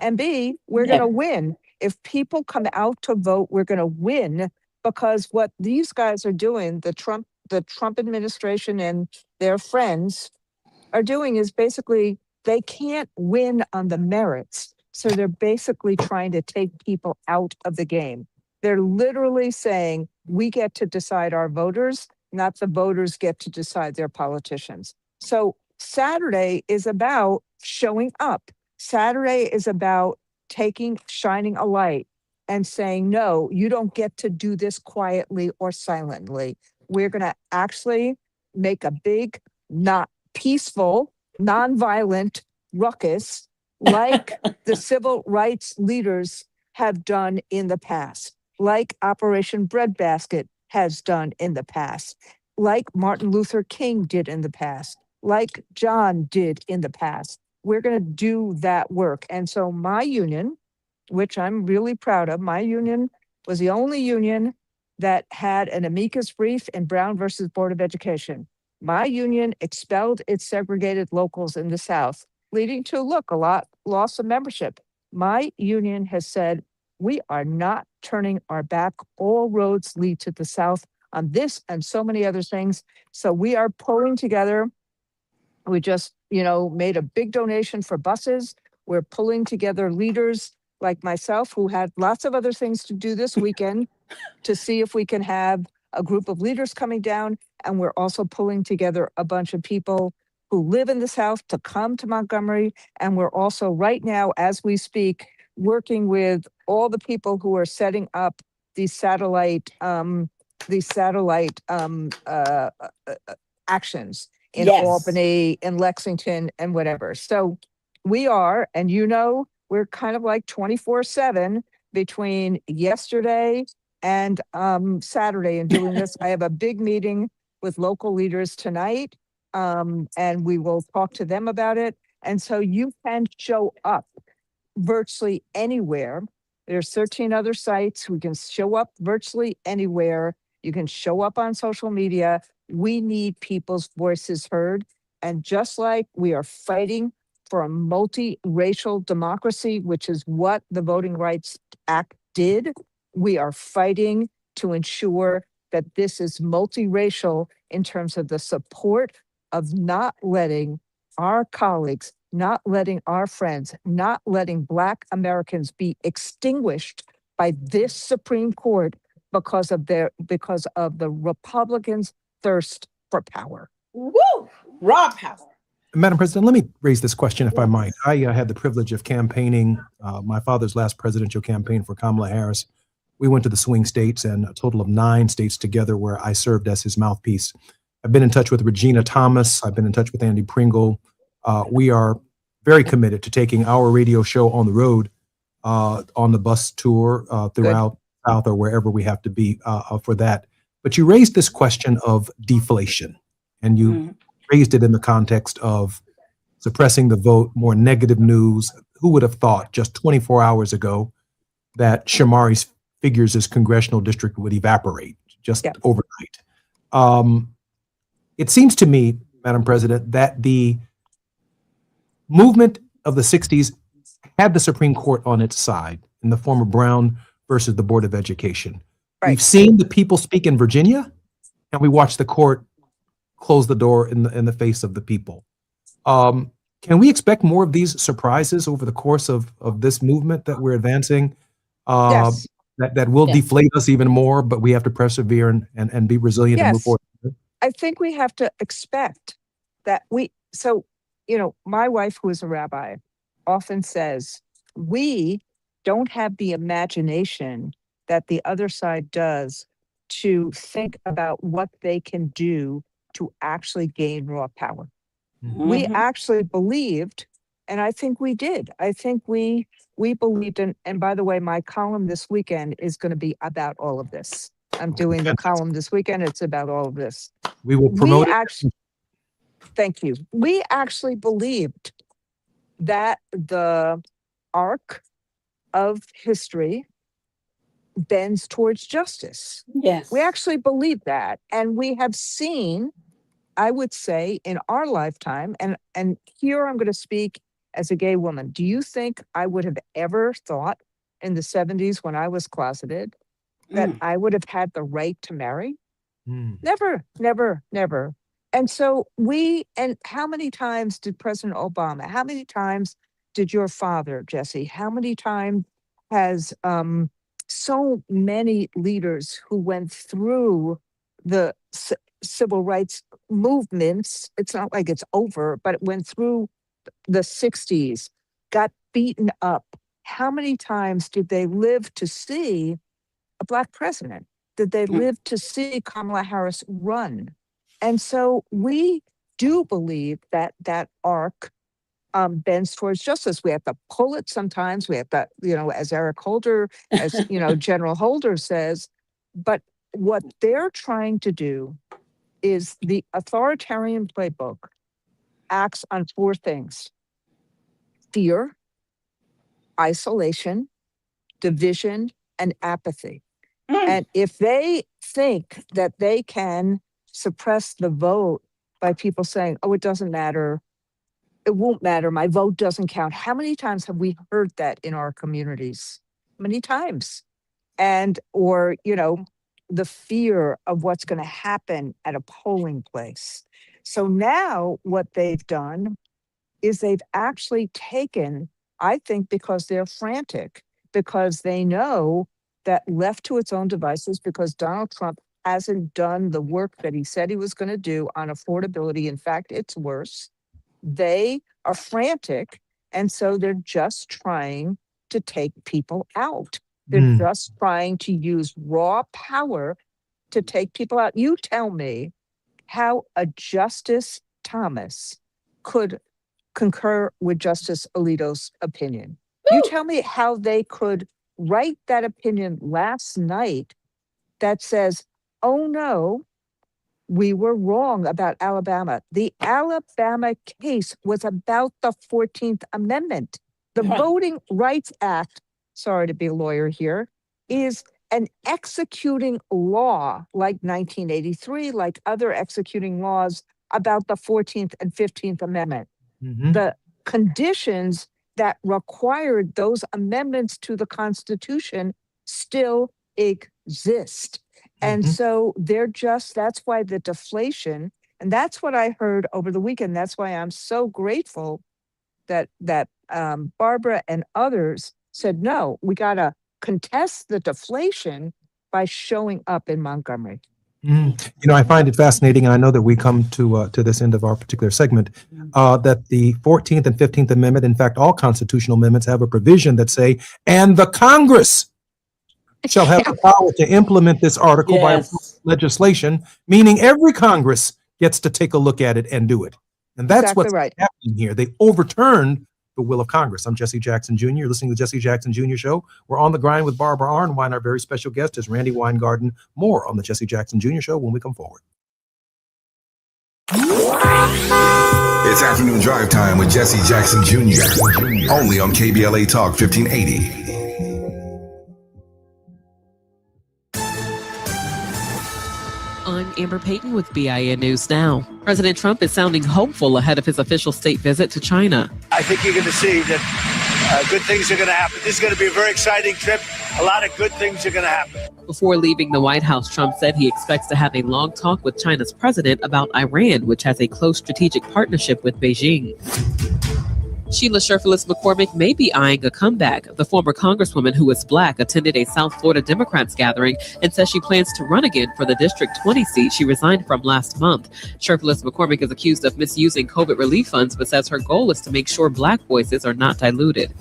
And B, we're going to win. If people come out to vote, we're going to win, because what these guys are doing, the Trump administration and their friends are doing, is basically they can't win on the merits. So they're basically trying to take people out of the game. They're literally saying, we get to decide our voters, not the voters get to decide their politicians. So Saturday is about showing up. Saturday is about shining a light and saying, no, you don't get to do this quietly or silently. We're going to actually make a big, not peaceful, nonviolent ruckus like the civil rights leaders have done in the past, like Operation Breadbasket has done in the past, like Martin Luther King did in the past, like John did in the past. We're going to do that work. And so my union, which I'm really proud of, my union was the only union that had an amicus brief in Brown versus Board of Education. My union expelled its segregated locals in the South, leading to, a lot loss of membership. My union has said, we are not turning our back. All roads lead to the South on this and so many other things. So we are pulling together. We just, made a big donation for buses. We're pulling together leaders like myself who had lots of other things to do this weekend to see if we can have a group of leaders coming down. And we're also pulling together a bunch of people who live in the South to come to Montgomery. And we're also right now, as we speak, working with all the people who are setting up these satellite actions in Albany, in Lexington, and whatever. So we are, and we're kind of like 24/7 between yesterday and Saturday in doing this. I have a big meeting with local leaders tonight, and we will talk to them about it. And so you can show up virtually anywhere. There's 13 other sites. We can show up virtually anywhere. You can show up on social media. We need people's voices heard. And just like we are fighting for a multiracial democracy, which is what the Voting Rights Act did, we are fighting to ensure that this is multiracial in terms of the support of not letting our colleagues, not letting our friends, not letting Black Americans be extinguished by this Supreme Court because of the Republicans' thirst for power. Woo! Raw power. Madam President, let me raise this question, if I might. I had the privilege of campaigning my father's last presidential campaign for Kamala Harris. We went to the swing states, and a total of 9 states together, where I served as his mouthpiece. I've been in touch with Regina Thomas. I've been in touch with Andy Pringle. We are very committed to taking our radio show on the road, on the bus tour throughout South or wherever we have to be for that. But you raised this question of deflation, and you raised it in the context of suppressing the vote, more negative news. Who would have thought just 24 hours ago that Shamari's figures as congressional district would evaporate just overnight? It seems to me, Madam President, that the movement of the 60s had the Supreme Court on its side in the form of Brown versus the Board of Education. Right. We've seen the people speak in Virginia, and we watched the court close the door in the face of the people. Can we expect more of these surprises over the course of this movement that we're advancing? Yes. That will deflate us even more, but we have to persevere and be resilient and move forward. I think we have to expect that my wife, who is a rabbi, often says, we don't have the imagination that the other side does to think about what they can do to actually gain raw power. Mm-hmm. We actually believed, and I think we did. I think we believed in, and by the way, my column this weekend is going to be about all of this. I'm doing the column this weekend. It's about all of this. We will promote it. Thank you. We actually believed that the arc of history bends towards justice. Yes. We actually believe that. And we have seen, I would say, in our lifetime, and here I'm going to speak as a gay woman, do you think I would have ever thought in the 70s when I was closeted that I would have had the right to marry? Never, never, never. And so and how many times did President Obama, how many times did your father, Jesse, how many times has so many leaders who went through the civil rights movements, it's not like it's over, but it went through the 60s, got beaten up. How many times did they live to see a Black president? Did they live to see Kamala Harris run? And so we do believe that that arc bends towards justice. We have to pull it sometimes. We have to, as Eric Holder, as General Holder says. But what they're trying to do is the authoritarian playbook acts on four things: fear, isolation, division, and apathy. And if they think that they can suppress the vote by people saying, oh, it doesn't matter, it won't matter, my vote doesn't count. How many times have we heard that in our communities? Many times. Or the fear of what's going to happen at a polling place. So now what they've done is they've actually taken, I think because they're frantic, because they know that left to its own devices, because Donald Trump hasn't done the work that he said he was going to do on affordability. In fact, it's worse. They are frantic. And so they're just trying to take people out. They're just trying to use raw power to take people out. You tell me how a Justice Thomas could concur with Justice Alito's opinion. You tell me how they could write that opinion last night that says, oh no, we were wrong about Alabama. The Alabama case was about the 14th Amendment. The Voting Rights Act, sorry to be a lawyer here, is an executing law like 1983, like other executing laws about the 14th and 15th Amendment. The conditions that required those amendments to the Constitution still exist. And so that's why the deflation, and that's what I heard over the weekend. That's why I'm so grateful that Barbara and others said, no, we got to contest the deflation by showing up in Montgomery. I find it fascinating, and I know that we come to this end of our particular segment, that the 14th and 15th Amendment, in fact, all constitutional amendments have a provision that say, and the Congress shall have the power to implement this article by legislation, meaning every Congress gets to take a look at it and do it. And that's exactly what's right. happening here. They overturned the will of Congress. I'm Jesse Jackson Jr. You're listening to the Jesse Jackson Jr. Show. We're on the grind with Barbara Arnwine. Our very special guest is Randy Weingarten. More on the Jesse Jackson Jr. Show when we come forward. It's afternoon drive time with Jesse Jackson Jr. Only on KBLA Talk 1580. I'm Amber Payton with BIN News Now. President Trump is sounding hopeful ahead of his official state visit to China. I think you're going to see that good things are going to happen. This is going to be a very exciting trip. A lot of good things are going to happen. Before leaving the White House, Trump said he expects to have a long talk with China's president about Iran, which has a close strategic partnership with Beijing. Sheila Sherfilis McCormick may be eyeing a comeback. The former congresswoman, who is Black, attended a South Florida Democrats gathering and says she plans to run again for the District 20 seat she resigned from last month. Sherfilis McCormick is accused of misusing COVID relief funds, but says her goal is to make sure Black voices are not diluted.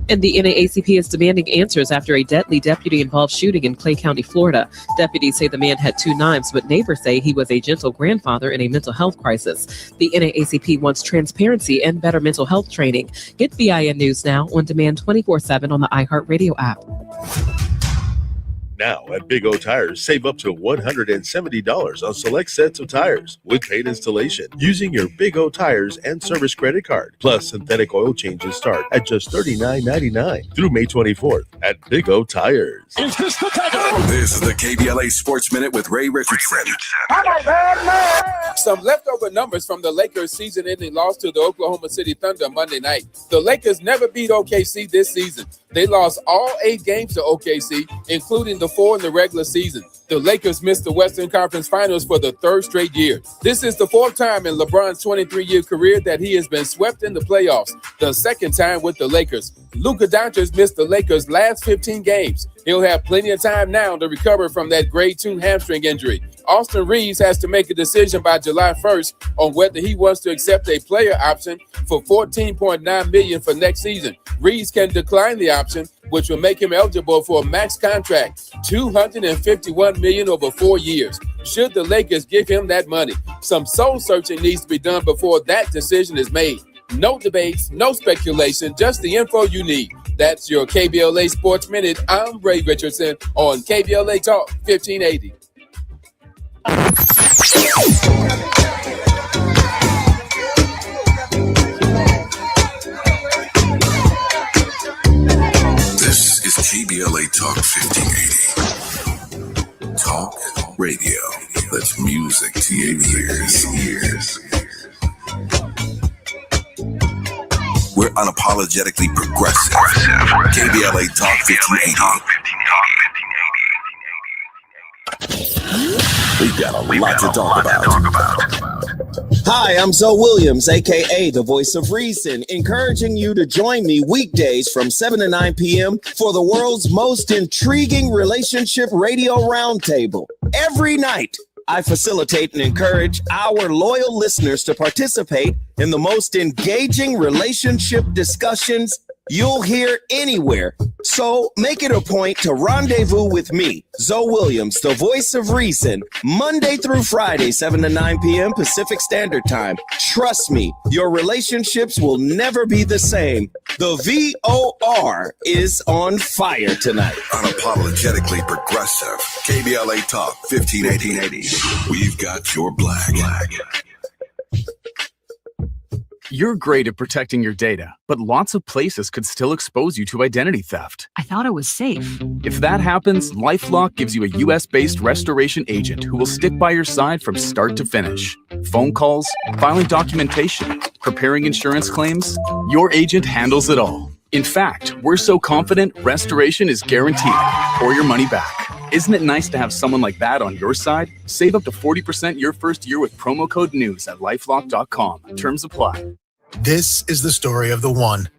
And the NAACP is demanding answers after a deadly deputy-involved shooting in Clay County, Florida. Deputies say the man had 2 knives, but neighbors say he was a gentle grandfather in a mental health crisis. The NAACP wants transparency and better mental health training. Get BIN News Now on demand 24/7 on the iHeartRadio app. Now at Big O Tires, save up to $170 on select sets of tires with paid installation using your Big O Tires and service credit card. Plus, synthetic oil changes start at just $39.99 through May 24th at Big O Tires. This is the KBLA Sports Minute with Ray Richardson. Some leftover numbers from the Lakers' season-ending loss to the Oklahoma City Thunder Monday night. The Lakers never beat OKC this season. They lost all 8 games to OKC, including the 4 in the regular season. The Lakers missed the Western Conference Finals for the 3rd straight year. This is the 4th time in LeBron's 23-year career that he has been swept in the playoffs, the 2nd time with the Lakers. Luka Doncic missed the Lakers' last 15 games. He'll have plenty of time now to recover from that grade 2 hamstring injury. Austin Reeves has to make a decision by July 1st on whether he wants to accept a player option for $14.9 million for next season. Reeves can decline the option, which will make him eligible for a max contract, $251 million over 4 years. Should the Lakers give him that money? Some soul searching needs to be done before that decision is made. No debates, no speculation, just the info you need. That's your KBLA Sports Minute. I'm Ray Richardson on KBLA Talk 1580. This is KBLA Talk 1580. Talk radio. That's music to your ears. We're unapologetically progressive. KBLA Talk 1580. We've got a lot to talk about. Hi, I'm Zoe Williams, a.k.a. the voice of reason, encouraging you to join me weekdays from 7 to 9 p.m. for the world's most intriguing relationship radio roundtable. Every night, I facilitate and encourage our loyal listeners to participate in the most engaging relationship discussions you'll hear anywhere. So make it a point to rendezvous with me, Zoe Williams, the voice of reason, Monday through Friday, 7 to 9 p.m. Pacific Standard Time. Trust me, your relationships will never be the same. The VOR is on fire tonight. Unapologetically progressive. KBLA Talk 1580. We've got your black. You're great at protecting your data, but lots of places could still expose you to identity theft. I thought it was safe. If that happens, LifeLock gives you a US-based restoration agent who will stick by your side from start to finish. Phone calls, filing documentation, preparing insurance claims, your agent handles it all. In fact, we're so confident restoration is guaranteed or your money back. Isn't it nice to have someone like that on your side? Save up to 40% your first year with promo code NEWS at LifeLock.com. Terms apply. This is the story of the one.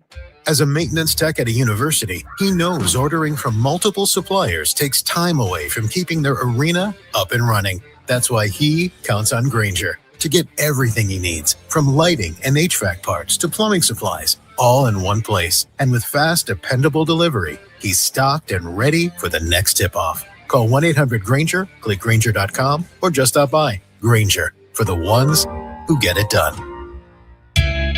As a maintenance tech at a university, he knows ordering from multiple suppliers takes time away from keeping their arena up and running. That's why he counts on Grainger to get everything he needs, from lighting and HVAC parts to plumbing supplies, all in one place. And with fast, dependable delivery, he's stocked and ready for the next tip-off. Call 1-800-GRAINGER, click Grainger.com, or just stop by. Grainger, for the ones who get it done.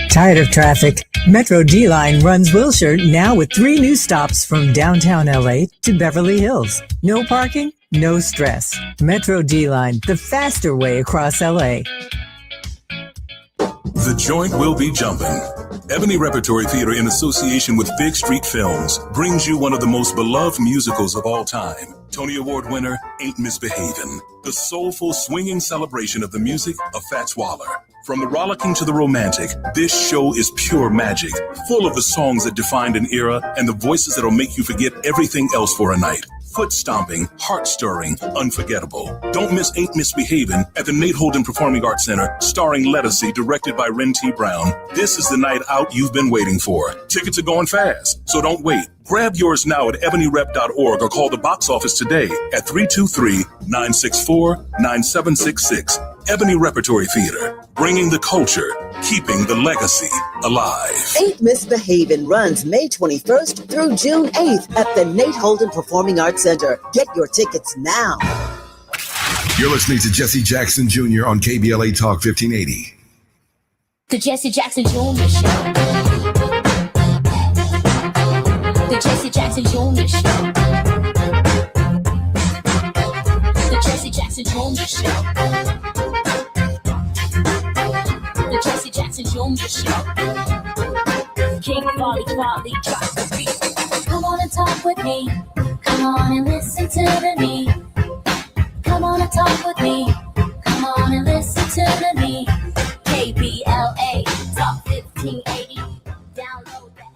Tired of traffic? Metro D-Line runs Wilshire now with 3 new stops from downtown LA to Beverly Hills. No parking, no stress. Metro D-Line, the faster way across LA. The joint will be jumping. Ebony Repertory Theater, in association with Big Street Films, brings you one of the most beloved musicals of all time. Tony Award winner, Ain't Misbehavin'. The soulful, swinging celebration of the music of Fats Waller. From the rollicking to the romantic, this show is pure magic, full of the songs that defined an era and the voices that'll make you forget everything else for a night. Foot stomping, heart stirring, unforgettable. Don't miss Ain't Misbehavin' at the Nate Holden Performing Arts Center, starring Lettucey, directed by Ren T. Brown. This is the night out you've been waiting for. Tickets are going fast, so don't wait. Grab yours now at ebonyrep.org or call the box office today at 323-964-9766. Ebony Repertory Theater, bringing the culture, keeping the legacy alive. Ain't Misbehavin' runs May 21st through June 8th at the Nate Holden Performing Arts Center. Get your tickets now. You're listening to Jesse Jackson Jr. on KBLA Talk 1580. The Jesse Jackson Jr. Show. The Jesse Jackson Jr. Show. Jackson Jr. Show. The Jesse Jackson Jr. Show. King Folly drops the beat. Come on and talk with me. Come on and listen to the me. Come on and talk with me. Come on and listen to the me. KBLA Talk 1580. Download the app.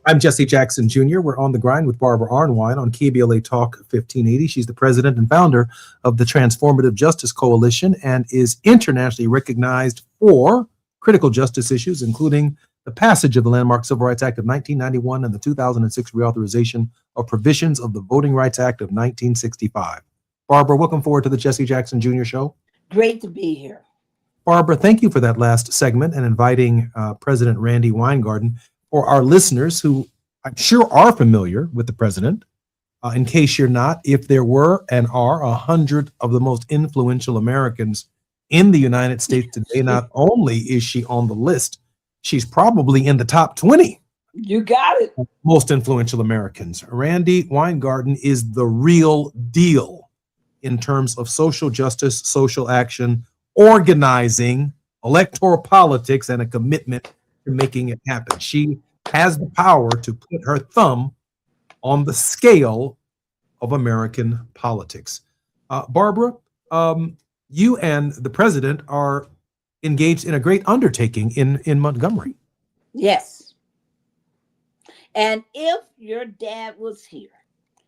I'm Jesse Jackson Jr. We're on the grind with Barbara Arnwine on KBLA Talk 1580. She's the president and founder of the Transformative Justice Coalition and is internationally recognized for critical justice issues, including the passage of the landmark Civil Rights Act of 1991 and the 2006 reauthorization of provisions of the Voting Rights Act of 1965. Barbara, welcome forward to the Jesse Jackson Jr. Show. Great to be here. Barbara, thank you for that last segment and inviting President Randy Weingarten. For our listeners who I'm sure are familiar with the president, in case you're not, if there were and are 100 of the most influential Americans in the United States today, not only is she on the list, she's probably in the top 20. You got it. Most influential Americans. Randy Weingarten is the real deal in terms of social justice, social action, organizing, electoral politics, and a commitment to making it happen. She has the power to put her thumb on the scale of American politics. Barbara, you and the president are engaged in a great undertaking in Montgomery. Yes. And if your dad was here,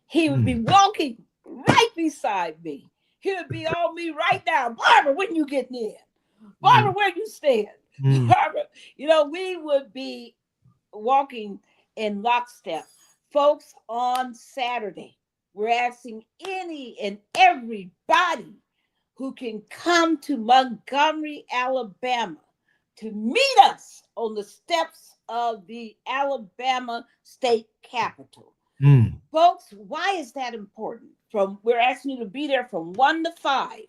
he would be walking right beside me. He would be on me right now. Barbara, when you getting in? Barbara, where you stand? Barbara, we would be walking in lockstep. Folks, on Saturday, we're asking any and everybody who can come to Montgomery, Alabama to meet us on the steps of the Alabama State Capitol. Folks, why is that important? We're asking you to be there from 1 to 5.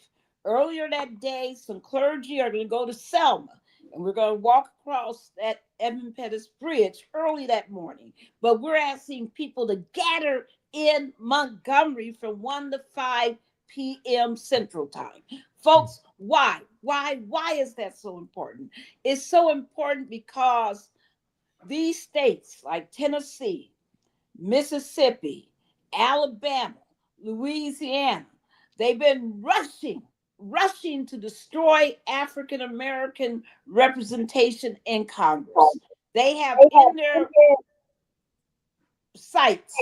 Earlier that day, some clergy are going to go to Selma, and we're going to walk across that Edmund Pettus Bridge early that morning. But we're asking people to gather in Montgomery from 1 to 5 p.m. Central Time. Folks, why? Why is that so important? It's so important because these states like Tennessee, Mississippi, Alabama, Louisiana, they've been rushing to destroy African American representation in Congress. They have in their sights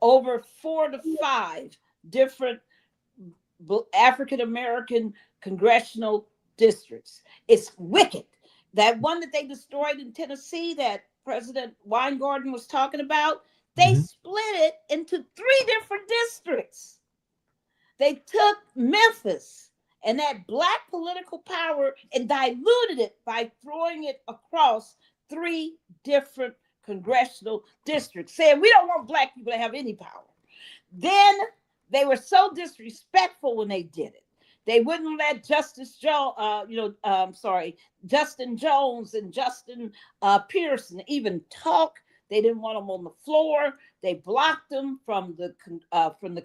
over 4 to 5 different African American congressional districts. It's wicked. That one that they destroyed in Tennessee that President Weingarten was talking about, they split it into 3 different districts. They took Memphis and that black political power and diluted it by throwing it across 3 different congressional districts, saying we don't want black people to have any power. Then they were so disrespectful when they did it. They wouldn't let Justin Jones and Justin Pearson even talk. They didn't want them on the floor. They blocked them from the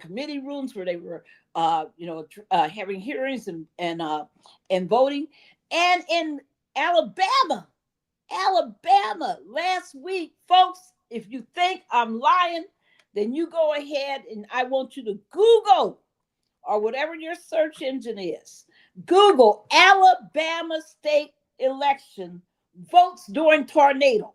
committee rooms where they were, having hearings and voting. And in Alabama last week, folks, if you think I'm lying, then you go ahead and I want you to Google, or whatever your search engine is, Google Alabama state election votes during tornado.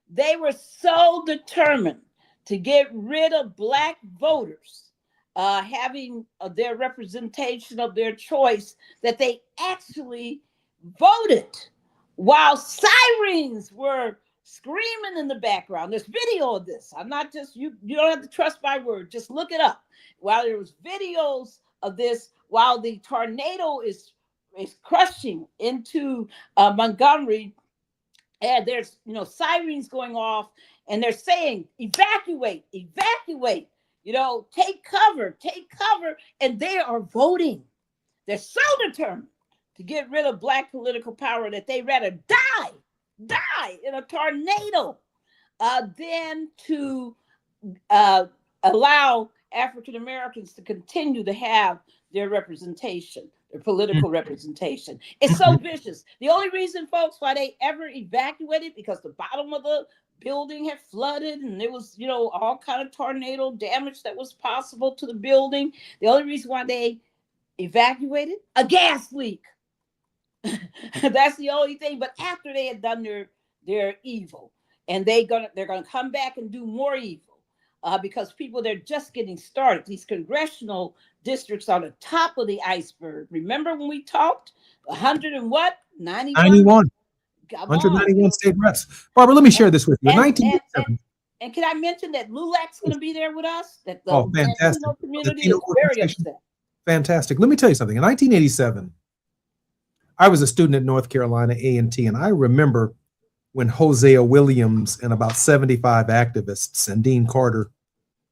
They were so determined to get rid of black voters having their representation of their choice that they actually voted while sirens were screaming in the background. There's video of this. I'm not just, you don't have to trust my word. Just look it up. While there was videos of this, while the tornado is crushing into Montgomery, and there's sirens going off, and they're saying evacuate, take cover, and they are voting. They're so determined to get rid of black political power that they rather die in a tornado than to allow African Americans to continue to have their representation, their political representation. It's so vicious. The only reason, folks, why they ever evacuated, because the bottom of the building had flooded and there was, all kind of tornado damage that was possible to the building. The only reason why they evacuated, a gas leak. That's the only thing. But after they had done their evil, and they're gonna come back and do more evil, because they're just getting started. These congressional districts are the top of the iceberg. Remember when we talked 100 and what? 91. 191 state reps. Barbara, let me share this with you. And can I mention that LULAC's going to be there with us? That the fantastic. Latino community is very upset. Fantastic. Let me tell you something. In 1987, I was a student at North Carolina A&T, and I remember when Hosea Williams and about 75 activists and Dean Carter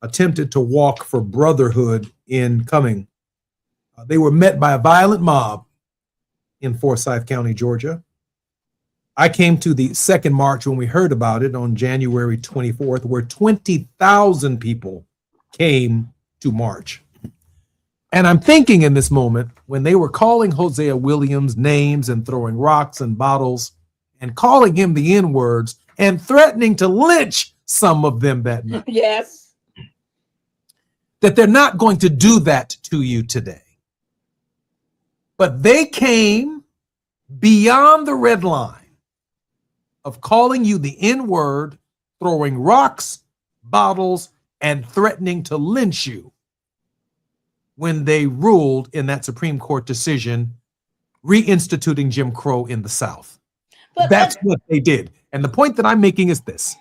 attempted to walk for brotherhood in Cumming. They were met by a violent mob in Forsyth County, Georgia. I came to the second march when we heard about it on January 24th, where 20,000 people came to march. And I'm thinking in this moment, when they were calling Hosea Williams names and throwing rocks and bottles and calling him the N-words and threatening to lynch some of them that night. Yes. That they're not going to do that to you today. But they came beyond the red line of calling you the N-word, throwing rocks, bottles, and threatening to lynch you when they ruled in that Supreme Court decision reinstituting Jim Crow in the South. That's what they did. And the point that I'm making is this.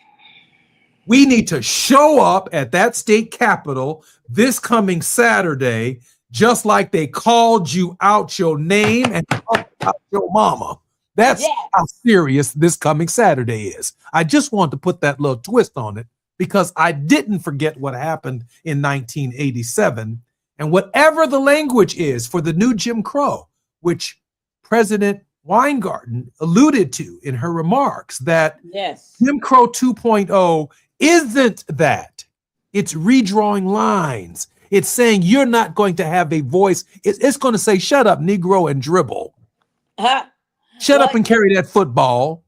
We need to show up at that state capitol this coming Saturday, just like they called you out your name and called out your mama. That's how serious this coming Saturday is. I just want to put that little twist on it because I didn't forget what happened in 1987. And whatever the language is for the new Jim Crow, which President Weingarten alluded to in her remarks, that Jim Crow 2.0 isn't that. It's redrawing lines. It's saying you're not going to have a voice. It's going to say, shut up, Negro, and dribble. Shut up and carry that football.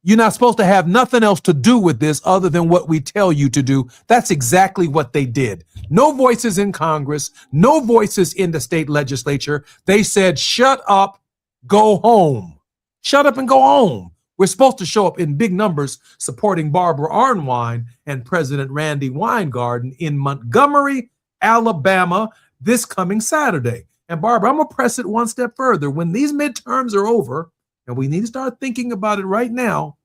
You're not supposed to have nothing else to do with this other than what we tell you to do. That's exactly what they did. No voices in Congress, no voices in the state legislature. They said, shut up, go home. Shut up and go home. We're supposed to show up in big numbers supporting Barbara Arnwine and President Randy Weingarten in Montgomery, Alabama, this coming Saturday. And Barbara, I'm going to press it one step further. When these midterms are over, and we need to start thinking about it right now,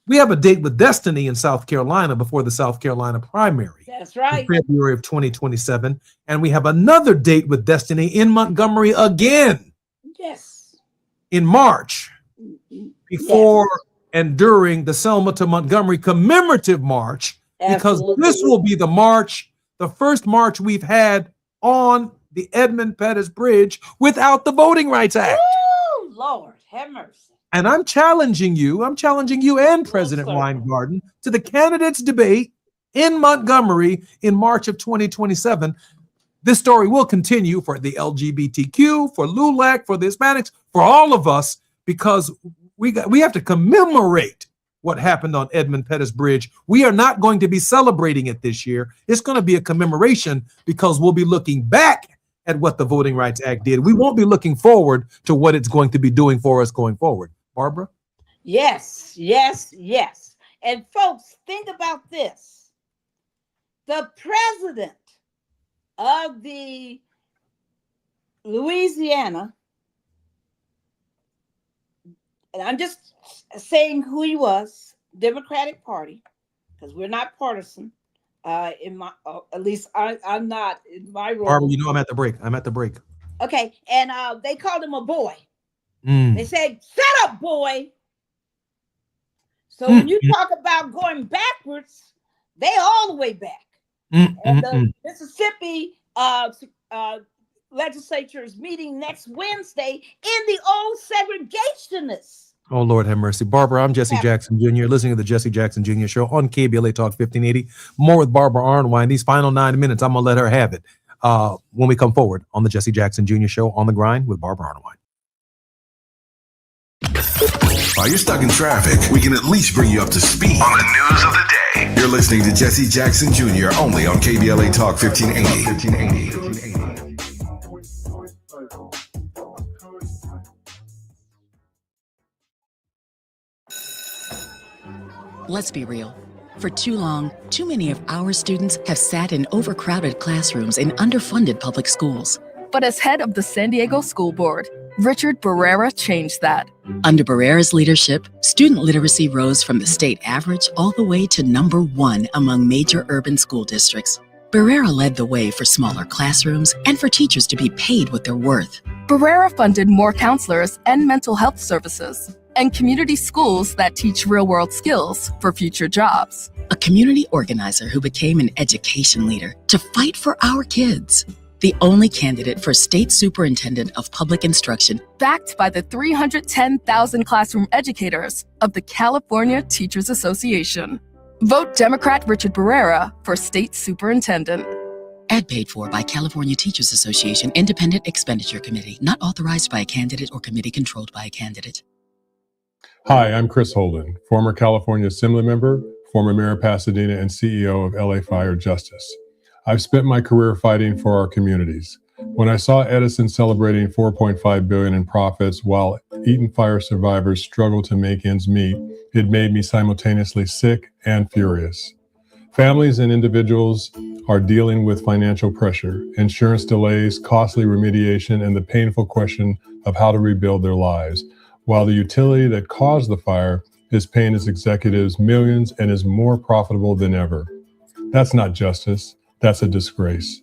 we have a date with Destiny in South Carolina before the South Carolina primary. That's right. In February of 2027. And we have another date with Destiny in Montgomery again. Yes. In March, before and during the Selma to Montgomery commemorative march, because this will be the march, the first march we've had on the Edmund Pettus Bridge without the Voting Rights Act. Oh, Lord, have mercy. And I'm challenging you and President Weingarten to the candidates debate in Montgomery in March of 2027. This story will continue for the LGBTQ, for LULAC, for the Hispanics, for all of us, because we have to commemorate what happened on Edmund Pettus Bridge. We are not going to be celebrating it this year. It's going to be a commemoration because we'll be looking back at what the Voting Rights Act did. We won't be looking forward to what it's going to be doing for us going forward. Barbara? Yes, yes, yes. And folks, think about this. The president of the Louisiana, and I'm just saying who he was, Democratic Party, because we're not partisan. In my, at least I'm not in my role. Barbara, you know I'm at the break. Okay, and they called him a boy. They said, "Shut up, boy." So when you talk about going backwards, they all the way back. And the Mississippi legislature is meeting next Wednesday in the old segregationists. Oh, Lord have mercy. Barbara, I'm Jesse Jackson Jr., listening to the Jesse Jackson Jr. Show on KBLA Talk 1580. More with Barbara Arnwine. These final 9 minutes, I'm going to let her have it. when we come forward on the Jesse Jackson Jr. Show on the Grind with Barbara Arnwine. While you're stuck in traffic, we can at least bring you up to speed on the news of the day. You're listening to Jesse Jackson Jr. only on KBLA Talk 1580. Let's be real. For too long, too many of our students have sat in overcrowded classrooms in underfunded public schools. But as head of the San Diego School Board, Richard Barrera changed that. Under Barrera's leadership, student literacy rose from the state average all the way to #1 among major urban school districts. Barrera led the way for smaller classrooms and for teachers to be paid what they're worth. Barrera funded more counselors and mental health services, and community schools that teach real-world skills for future jobs. A community organizer who became an education leader to fight for our kids. The only candidate for State Superintendent of Public Instruction, Backed by the 310,000 classroom educators of the California Teachers Association. Vote Democrat Richard Barrera for State Superintendent. Ad paid for by California Teachers Association Independent Expenditure Committee, not authorized by a candidate or committee controlled by a candidate. Hi, I'm Chris Holden, former California Assembly member, former Mayor of Pasadena, and CEO of LA Fire Justice. I've spent my career fighting for our communities. When I saw Edison celebrating $4.5 billion in profits while Eaton fire survivors struggled to make ends meet, it made me simultaneously sick and furious. Families and individuals are dealing with financial pressure, insurance delays, costly remediation, and the painful question of how to rebuild their lives, while the utility that caused the fire is paying its executives millions and is more profitable than ever. That's not justice. That's a disgrace.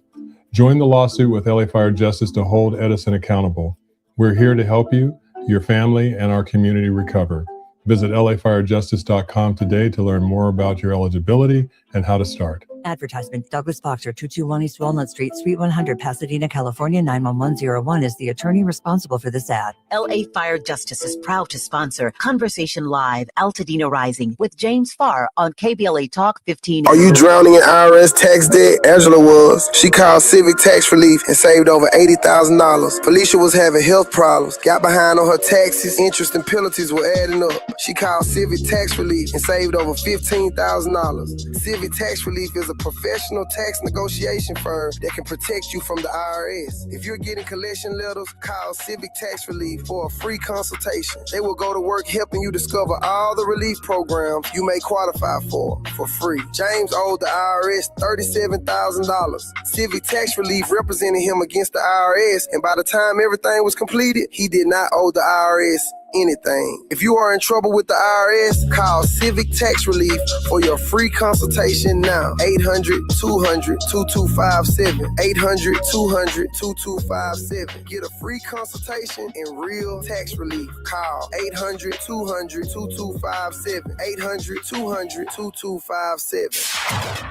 Join the lawsuit with LA Fire Justice to hold Edison accountable. We're here to help you, your family, and our community recover. Visit lafirejustice.com today to learn more about your eligibility and how to start. Advertisement. Douglas Boxer, 221 East Walnut Street, Suite 100, Pasadena, California, 91101 is the attorney responsible for this ad. LA Fire Justice is proud to sponsor Conversation Live, Altadena Rising with James Farr on KBLA Talk 15. Are you drowning in IRS tax debt? Angela was. She called Civic Tax Relief and saved over $80,000. Felicia was having health problems, got behind on her taxes, interest and penalties were adding up. She called Civic Tax Relief and saved over $15,000. Civic Tax Relief is a professional tax negotiation firm that can protect you from the IRS. If you're getting collection letters, call Civic Tax Relief for a free consultation. They will go to work helping you discover all the relief programs you may qualify for free. James owed the IRS $37,000. Civic Tax Relief represented him against the IRS, and by the time everything was completed, he did not owe the IRS anything. If you are in trouble with the IRS, call Civic Tax Relief for your free consultation now. 800-200-2257. 800-200-2257. Get a free consultation and real tax relief. Call 800-200-2257. 800-200-2257.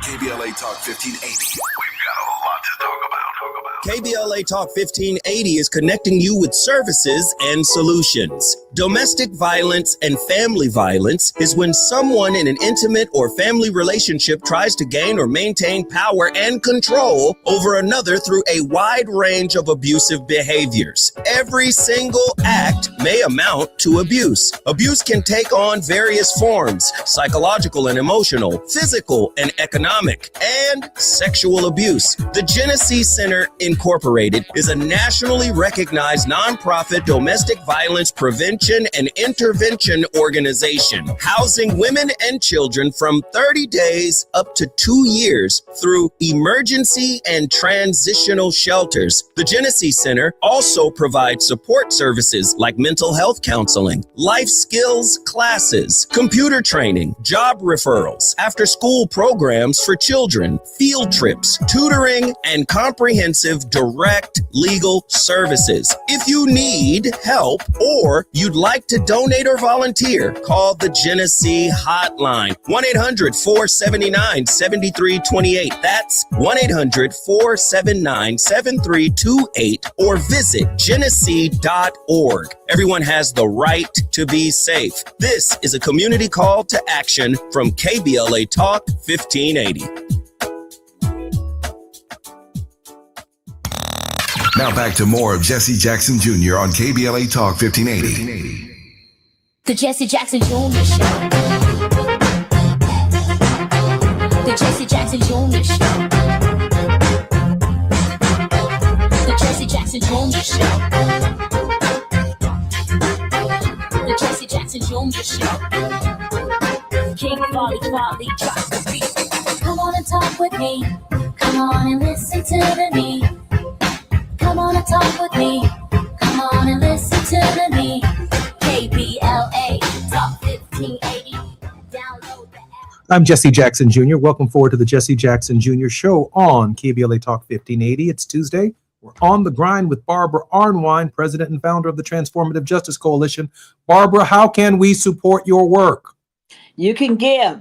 KBLA Talk 1580. We've got a lot to talk about. KBLA Talk 1580 is connecting you with services and solutions. Domestic violence and family violence is when someone in an intimate or family relationship tries to gain or maintain power and control over another through a wide range of abusive behaviors. Every single act may amount to abuse. Abuse can take on various forms: psychological and emotional, physical and economic, and sexual abuse. The Genesee Center Incorporated is a nationally recognized nonprofit domestic violence prevention and intervention organization, housing women and children from 30 days up to 2 years through emergency and transitional shelters. The Genesee Center also provides support services like mental health counseling, life skills classes, computer training, job referrals, after-school programs for children, field trips, tutoring, and comprehensive direct legal services. If you need help or you'd like to donate or volunteer, call the Genesee Hotline, 1-800-479-7328. That's 1-800-479-7328, or visit genesee.org. Everyone has the right to be safe. This is a community call to action from KBLA Talk 1580. Now back to more of Jesse Jackson Jr. on KBLA Talk 1580. The Jesse Jackson Jr. Show. The Jesse Jackson Jr. Show. The Jesse Jackson Jr. Show. The Jesse Jackson Jr. Show. King Folly drops the beat. Come on and talk with me. Come on and listen to the me. Come on and talk with me. Come on and listen to the me. KBLA Talk 1580. Download the app. I'm Jesse Jackson Jr. Welcome forward to the Jesse Jackson Jr. Show on KBLA Talk 1580. It's Tuesday. We're on the grind with Barbara Arnwine, president and founder of the Transformative Justice Coalition. Barbara, how can we support your work? You can give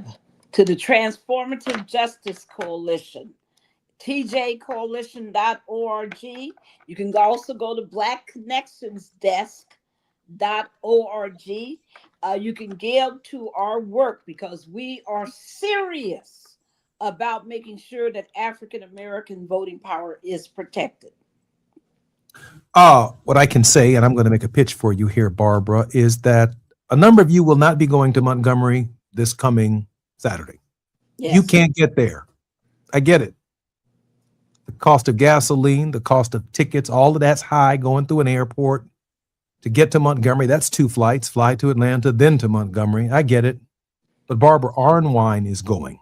to the Transformative Justice Coalition, tjcoalition.org. You can also go to blackconnectionsdesk.org. You can give to our work because we are serious about making sure that African American voting power is protected. What I can say, and I'm going to make a pitch for you here, Barbara, is that a number of you will not be going to Montgomery this coming Saturday. Yes. You can't get there. I get it. The cost of gasoline, the cost of tickets, all of that's high going through an airport. To get to Montgomery, that's 2 flights, fly to Atlanta, then to Montgomery. I get it. But Barbara Arnwine is going.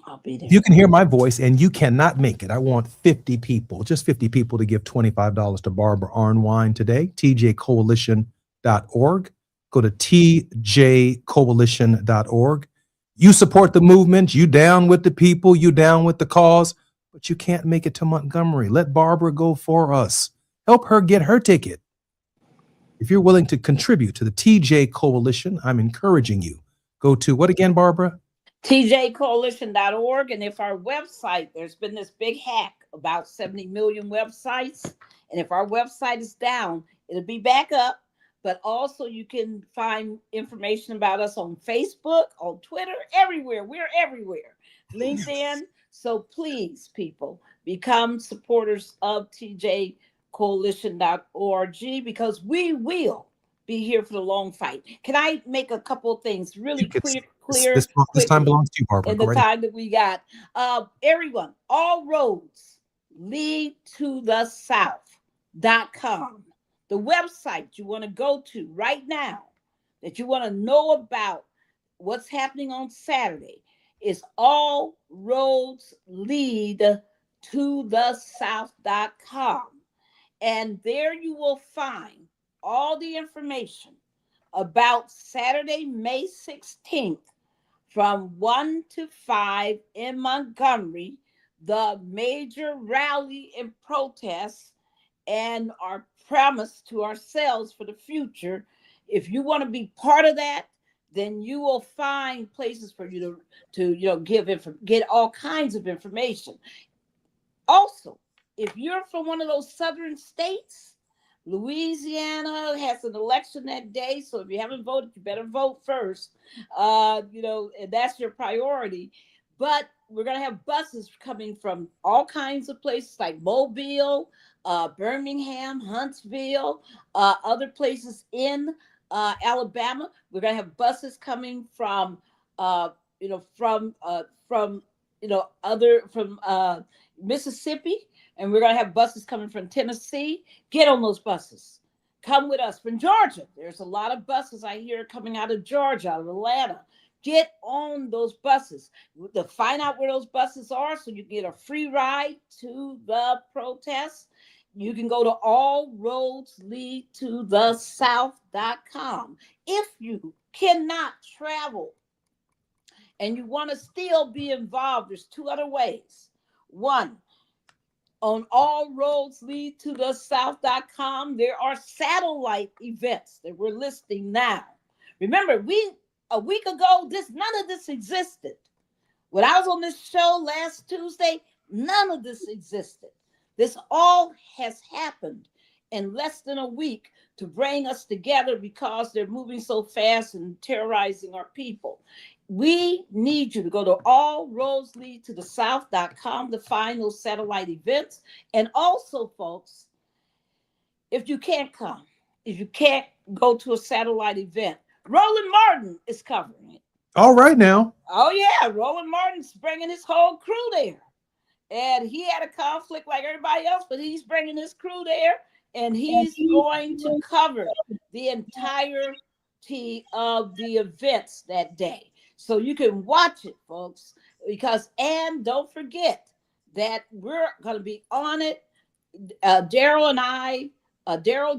I'll be there. You can hear my voice and you cannot make it. I want 50 people, just 50 people to give $25 to Barbara Arnwine today. tjcoalition.org. Go to tjcoalition.org. You support the movement. You down with the people. You down with the cause. But you can't make it to Montgomery. Let Barbara go for us. Help her get her ticket. If you're willing to contribute to the TJ Coalition, I'm encouraging you. Go to what again, Barbara? tjcoalition.org. And if our website, there's been this big hack, about 70 million websites. And if our website is down, it'll be back up. But also you can find information about us on Facebook, on Twitter, everywhere. We're everywhere. LinkedIn. So please, people, become supporters of tjcoalition.org because we will be here for the long fight. Can I make a couple of things really clear? This time belongs to you, Barbara. In the time that we got. Everyone, all roads lead to the south.com. The website you want to go to right now that you want to know about what's happening on Saturday is all roads lead to the south.com. And there you will find all the information about Saturday, May 16th from 1 to 5 in Montgomery, the major rally and protest and our promise to ourselves for the future. If you want to be part of that, then you will find places for you to get all kinds of information. Also, if you're from one of those southern states, Louisiana has an election that day, so if you haven't voted, you better vote first. And that's your priority. But we're going to have buses coming from all kinds of places like Mobile, Birmingham, Huntsville, other places in Alabama. We're going to have buses coming from Mississippi, and we're going to have buses coming from Tennessee. Get on those buses. Come with us. From Georgia, there's a lot of buses I hear coming out of Georgia, out of Atlanta. Get on those buses. To find out where those buses are so you can get a free ride to the protest, you can go to allroadsleadtothesouth.com. If you cannot travel and you want to still be involved, there's 2 other ways. One, on allroadsleadtothesouth.com, there are satellite events that we're listing now. Remember, a week ago, none of this existed. When I was on this show last Tuesday, none of this existed. This all has happened in less than a week to bring us together because they're moving so fast and terrorizing our people. We need you to go to allroadsleadtothesouth.com to find those satellite events. And also, folks, if you can't come, if you can't go to a satellite event, Roland Martin is covering it. All right now. Oh yeah, Roland Martin's bringing his whole crew there. And he had a conflict like everybody else, but he's bringing his crew there, and he's going to cover the entirety of the events that day. So you can watch it, folks, and don't forget that we're going to be on it. Daryl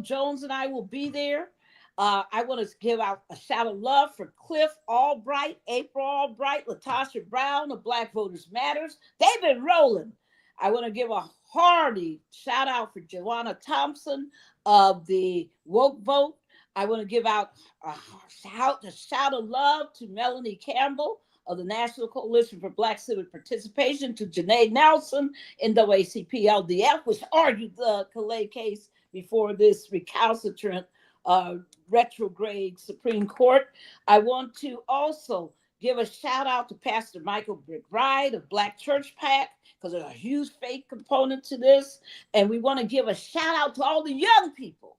Jones and I will be there. I want to give out a shout of love for Cliff Albright, April Albright, Latasha Brown of Black Voters Matters. They've been rolling. I want to give a hearty shout out for Joanna Thompson of the Woke Vote. I want to give out a shout of love to Melanie Campbell of the National Coalition for Black Civic Participation, to Janae Nelson, NAACP-LDF, which argued the Calais case before this recalcitrant retrograde Supreme Court. I want to also give a shout out to Pastor Michael McBride of Black Church PAC, because there's a huge faith component to this. And we want to give a shout out to all the young people,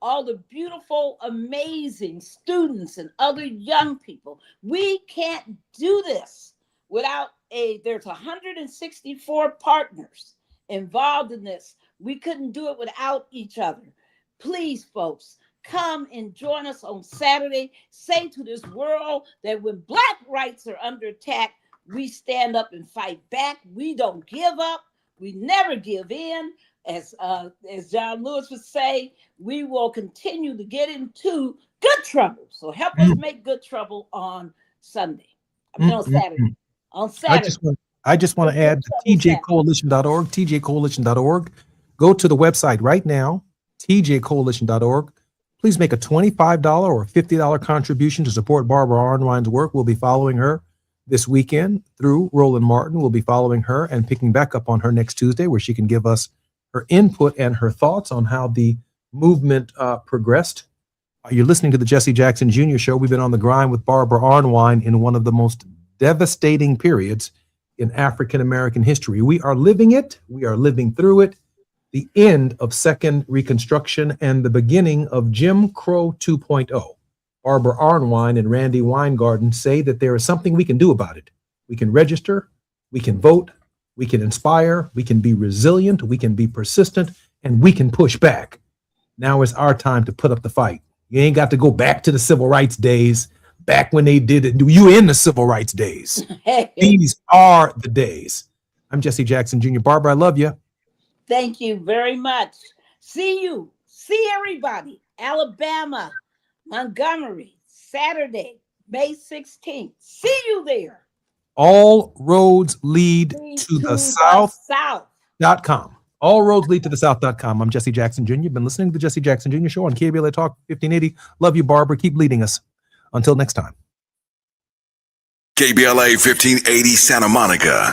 all the beautiful, amazing students and other young people. We can't do this without there's 164 partners involved in this. We couldn't do it without each other. Please, folks, come and join us on Saturday. Say to this world that when Black rights are under attack, we stand up and fight back. We don't give up. We never give in. As John Lewis would say, we will continue to get into good trouble. So help us make good trouble on Sunday. On Saturday. On Saturday. I just want to add tjcoalition.org, tjcoalition.org. Go to the website right now, tjcoalition.org. Please make a $25 or $50 contribution to support Barbara Arnwine's work. We'll be following her this weekend through Roland Martin. We'll be following her and picking back up on her next Tuesday, where she can give us her input and her thoughts on how the movement progressed. You're listening to the Jesse Jackson Jr. Show. We've been on the grind with Barbara Arnwine in one of the most devastating periods in African-American history. We are living it. We are living through it. The end of Second Reconstruction and the beginning of Jim Crow 2.0. Barbara Arnwine and Randy Weingarten say that there is something we can do about it. We can register, we can vote, we can inspire, we can be resilient, we can be persistent, and we can push back. Now is our time to put up the fight. You ain't got to go back to the civil rights days, back when they did it. You in the civil rights days. These are the days. I'm Jesse Jackson Jr. Barbara, I love you. Thank you very much. See everybody. Alabama, Montgomery, Saturday, May 16th. See you there. All roads lead to the south.com. All roads lead to the south.com. I'm Jesse Jackson Jr. You've been listening to the Jesse Jackson Jr. Show on KBLA Talk 1580. Love you, Barbara. Keep leading us. Until next time. KBLA 1580 Santa Monica.